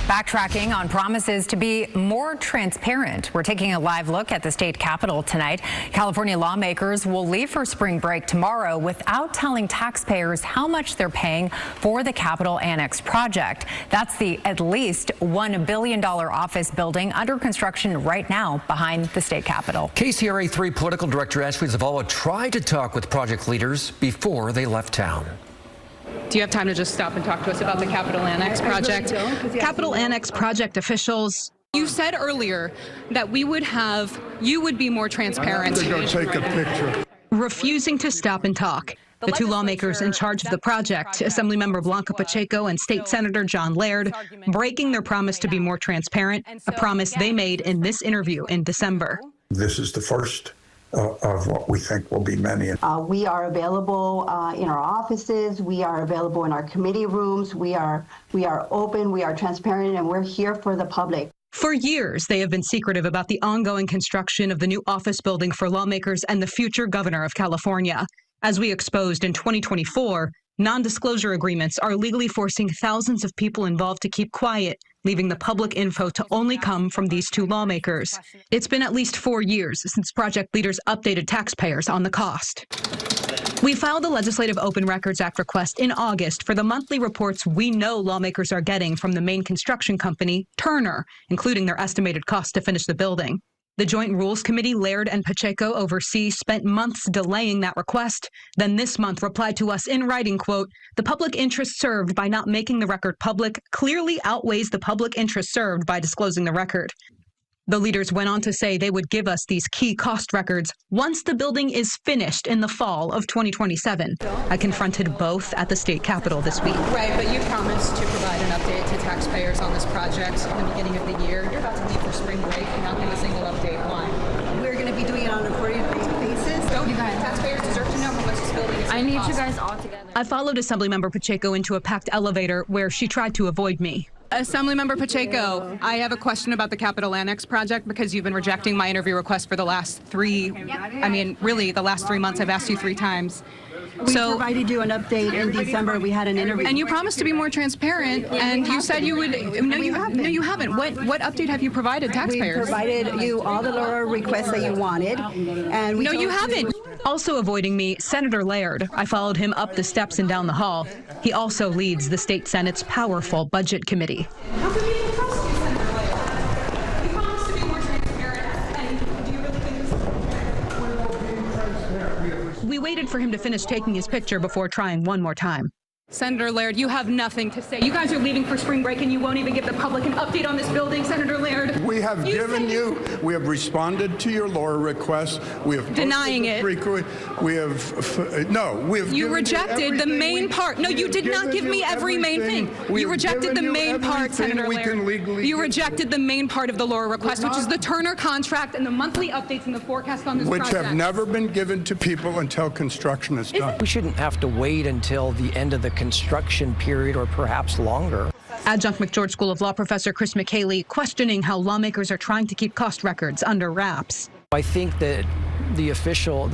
Backtracking on promises to be more transparent. We're taking a live look at the state capitol tonight. California lawmakers will leave for spring break tomorrow without telling taxpayers how much they're paying for the Capitol Annex project. That's the at least $1 billion office building under construction right now behind the state capitol. KCRA 3 political director Ashley Zavala tried to talk with project leaders before they left town. Do you have time to just stop and talk to us about the Capitol Annex project? Capitol Annex project officials. You said earlier that you would be more transparent. Go take a picture. Refusing to stop and talk. The two lawmakers in charge of the project, Assemblymember Blanca Pacheco and State Senator John Laird, breaking their promise to be more transparent, a promise they made in this interview in December. This is the first of what we think will be many. We are available in our offices. We are available in our committee rooms. We are open. We are transparent, and we're here for the public. For years, they have been secretive about the ongoing construction of the new office building for lawmakers and the future governor of California. As we exposed in 2024, non-disclosure agreements are legally forcing thousands of people involved to keep quiet, leaving the public info to only come from these two lawmakers. It's been at least 4 years since project leaders updated taxpayers on the cost. We filed a Legislative Open Records Act request in August for the monthly reports we know lawmakers are getting from the main construction company, Turner, including their estimated cost to finish the building. The Joint Rules Committee Laird and Pacheco oversee spent months delaying that request, then this month replied to us in writing, quote, "The public interest served by not making the record public clearly outweighs the public interest served by disclosing the record." The leaders went on to say they would give us these key cost records once the building is finished in the fall of 2027. I confronted both at the state capitol this week. Right, but you promised to provide an update to taxpayers on this project in the beginning of the year. You're about to leave for spring break and not get a single update. Why? We're going to be doing it on a quarterly basis. Don't you guys? Taxpayers deserve to know how much this building is. I need you guys all together. I followed Assemblymember Pacheco into a packed elevator where she tried to avoid me. Assemblymember Pacheco, I have a question about the Capitol Annex project because you've been rejecting my interview request for the last really the last 3 months. I've asked you 3 times. We provided you an update in December. We had an interview. And you promised to be more transparent, and you said you would. No, you haven't. What update have you provided taxpayers? We provided you all the lower requests that you wanted, and we. No, you haven't. Also avoiding me, Senator Laird. I followed him up the steps and down the hall. He also leads the state Senate's powerful budget committee. How can we trust you, Senator Laird? You promised to be more transparent, and do you really think this is? We waited for him to finish taking his picture before trying one more time. Senator Laird, you have nothing to say. You guys are leaving for spring break and you won't even give the public an update on this building, Senator Laird. We have we have responded to your lower requests. We have denying it. We have. You rejected the main part. No, you did not give me every main thing. You rejected the main part, Senator Laird. You rejected the main part of the lower request, which is the Turner contract and the monthly updates and the forecast on this project. Which have never been given to people until construction is done. We shouldn't have to wait until the end of the construction period or perhaps longer. Adjunct McGeorge School of Law professor Chris McKaylee questioning how lawmakers are trying to keep cost records under wraps. I think that the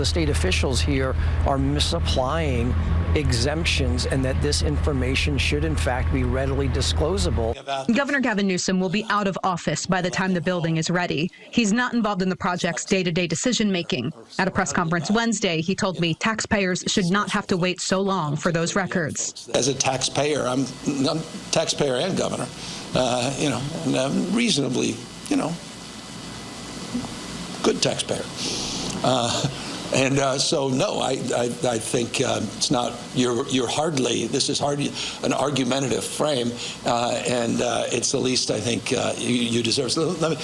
state officials here are misapplying exemptions and that this information should in fact be readily disclosable. Governor Gavin Newsom will be out of office by the time the building is ready. He's not involved in the project's day-to-day decision-making. At a press conference Wednesday, he told me taxpayers should not have to wait so long for those records. As a taxpayer, I'm taxpayer and governor, and I'm reasonably, good taxpayer. So no, I think it's not. This is hardly an argumentative frame, and it's the least I think you deserve. So let me,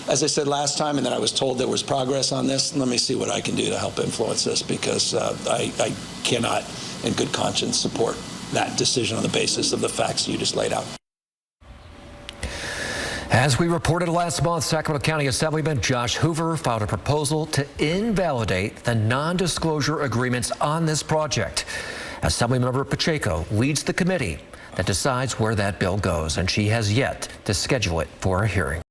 as I said last time, and then I was told there was progress on this. Let me see what I can do to help influence this because I cannot, in good conscience, support that decision on the basis of the facts you just laid out. As we reported last month, Sacramento County Assemblyman Josh Hoover filed a proposal to invalidate the non-disclosure agreements on this project. Assemblymember Pacheco leads the committee that decides where that bill goes, and she has yet to schedule it for a hearing.